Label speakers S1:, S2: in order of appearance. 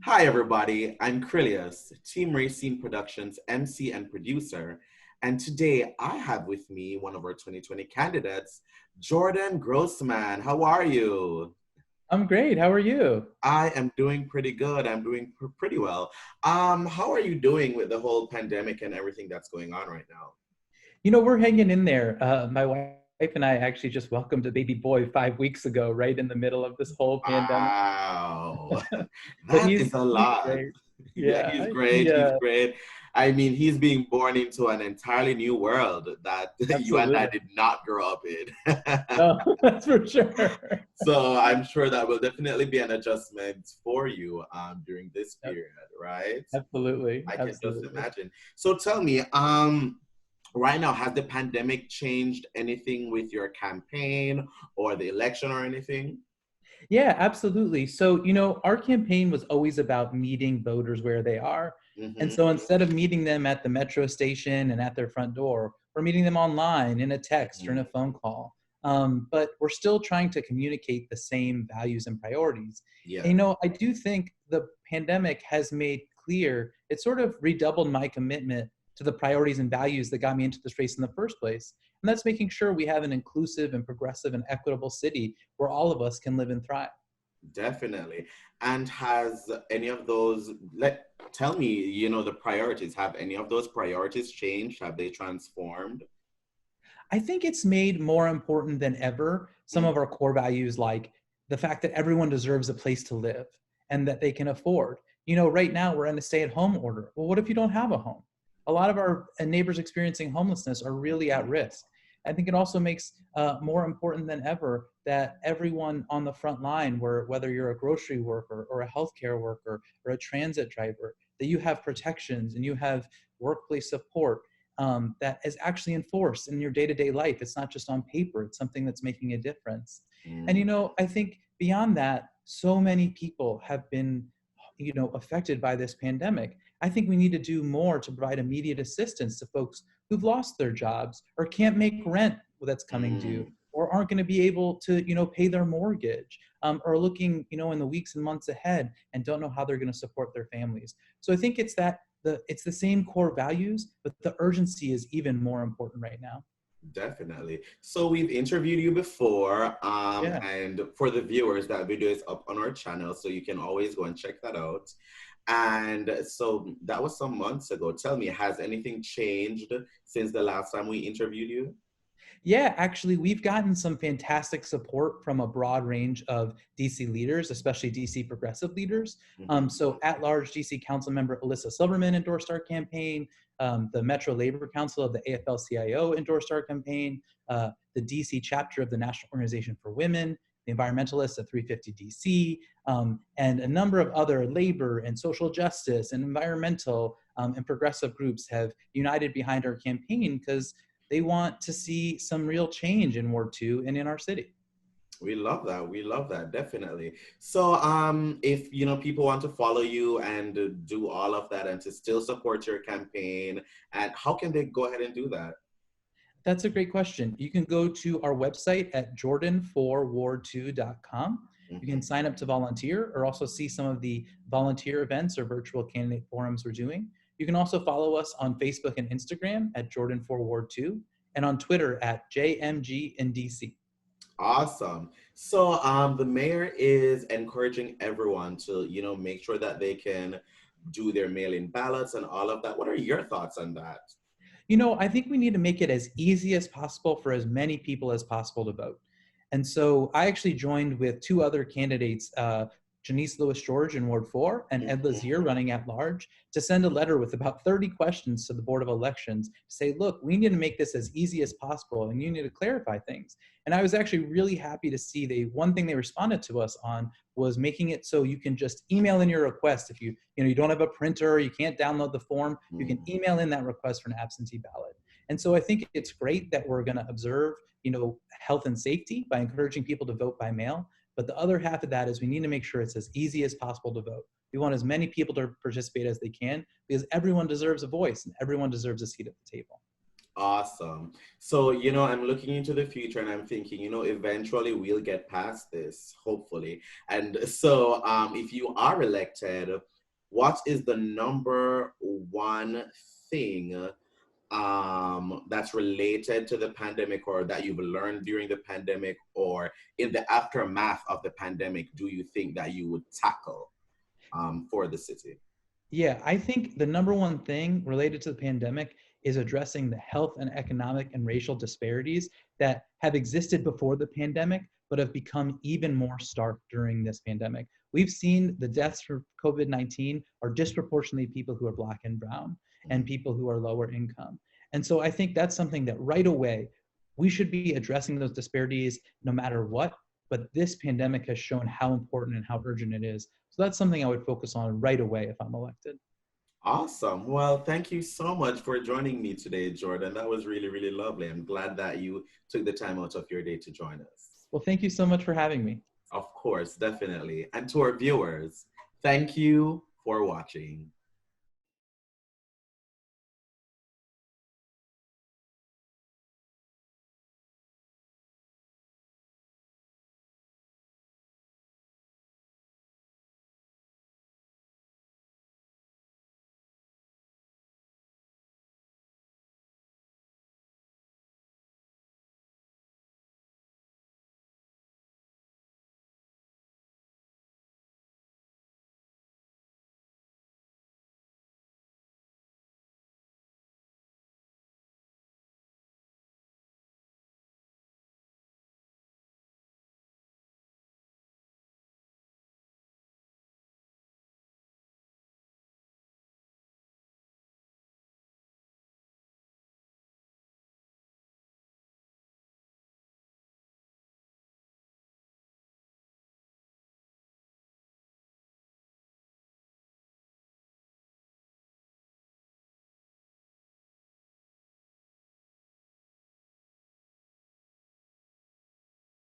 S1: Hi, everybody. I'm Krylios, Team Rayceen Productions MC and producer. And today I have with me one of our 2020 candidates, Jordan Grossman. How are you?
S2: I'm great. How are you?
S1: I am doing pretty good. I'm doing pretty well. How are you doing with the whole pandemic and everything that's going on right now?
S2: We're hanging in there. My wife and I actually just welcomed a baby boy 5 weeks ago, right in the middle of this whole pandemic.
S1: Wow,
S2: But
S1: that is a
S2: he's
S1: lot.
S2: great.
S1: Yeah,
S2: Yeah,
S1: he's great. He's great. I mean, he's being born into an entirely new world that you and I
S2: absolutely.
S1: did not grow up in.
S2: No, that's for sure.
S1: So I'm sure that will definitely be an adjustment for you during this
S2: Yep,
S1: period, right?
S2: absolutely,
S1: I can just
S2: absolutely.
S1: imagine. So tell me, right now, has the pandemic changed anything with your campaign or the election or anything?
S2: Yeah, absolutely. So, our campaign was always about meeting voters where they are. And
S1: Hmm.
S2: so instead of meeting them at the metro station and at their front door, we're meeting them online in a text or in a phone call. But we're still trying to communicate the same values and priorities. And,
S1: Yeah,
S2: I do think the pandemic has made clear, it sort of redoubled my commitment to the priorities and values that got me into this race in the first place. And that's making sure we have an inclusive and progressive and equitable city where all of us can live and thrive.
S1: definitely. And has any of those, tell me, the priorities, have any of those priorities changed? Have they transformed?
S2: I think it's made more important than ever some
S1: Mm,
S2: of our core values, like the fact that everyone deserves a place to live and that they can afford. Right now we're in a stay at home order. Well, what if you don't have a home? A lot of our neighbors experiencing homelessness are really at
S1: mhm.
S2: risk. I think it also makes more important than ever that everyone on the front line, whether you're a grocery worker or a healthcare worker or a transit driver, that you have protections and you have workplace support that is actually enforced in your day-to-day life. It's not just on paper. It's something that's making a difference. And
S1: Mm,
S2: I think beyond that, so many people have been affected by this pandemic. I think we need to do more to provide immediate assistance to folks who've lost their jobs or can't make rent that's coming due
S1: mm.
S2: or aren't going to be able to pay their mortgage, or looking in the weeks and months ahead and don't know how they're going to support their families. So I think it's the same core values, but the urgency is even more important right now.
S1: Definitely. So we've interviewed you before,
S2: Yeah.
S1: and for the viewers, that video is up on our channel, so you can always go and check that out. And so that was some months ago. Tell me, has anything changed since the last time we interviewed you?
S2: Yeah, actually, we've gotten some fantastic support from a broad range of DC leaders, especially DC progressive leaders.
S1: Hmm.
S2: So, at large DC Council member Alyssa Silverman endorsed our campaign. The Metro Labor Council of the AFL CIO endorsed our campaign. The DC chapter of the National Organization for Women, the environmentalists at 350 DC, and a number of other labor and social justice and environmental and progressive groups have united behind our campaign because they want to see some real change in Ward 2 and in our city.
S1: We love that. We love that, definitely. So, if people want to follow you and do all of that and to still support your campaign, and how can they go ahead and do that?
S2: That's a great question. You can go to our website at jordan4ward2.com. You can
S1: Mhm.
S2: sign up to volunteer or also see some of the volunteer events or virtual candidate forums we're doing. You can also follow us on Facebook and Instagram at Jordan4Ward2 and on Twitter at JMG in DC.
S1: Awesome. So the mayor is encouraging everyone to, make sure that they can do their mail-in ballots and all of that. What are your thoughts on that?
S2: I think we need to make it as easy as possible for as many people as possible to vote. And so I actually joined with two other candidates, Janice Lewis George in Ward 4 and Ed
S1: Mhm.
S2: Lazier running at large, to send a letter with about 30 questions to the Board of Elections to say, look, we need to make this as easy as possible and you need to clarify things. And I was actually really happy to see one thing they responded to us on was making it so you can just email in your request. If you don't have a printer, you can't download the form, you can
S1: Mm.
S2: email in that request for an absentee ballot. And so I think it's great that we're going to observe health and safety by encouraging people to vote by mail. But the other half of that is we need to make sure it's as easy as possible to vote. We want as many people to participate as they can because everyone deserves a voice and everyone deserves a seat at the table.
S1: Awesome. So, I'm looking into the future and I'm thinking, eventually we'll get past this, hopefully. And so, if you are elected, what is the number one thing that's related to the pandemic or that you've learned during the pandemic or in the aftermath of the pandemic do you think that you would tackle for the city?
S2: Yeah, I think the number one thing related to the pandemic is addressing the health and economic and racial disparities that have existed before the pandemic, but have become even more stark during this pandemic. We've seen the deaths from COVID-19 are disproportionately people who are Black and brown and
S1: Mhm.
S2: people who are lower income. And so I think that's something that right away we should be addressing those disparities no matter what. But this pandemic has shown how important and how urgent it is. So that's something I would focus on right away if I'm elected.
S1: Awesome. Well, thank you so much for joining me today, Jordan. That was really, really lovely. I'm glad that you took the time out of your day to join us.
S2: Well, thank you so much for having me.
S1: Of course, definitely. And to our viewers, thank you for watching.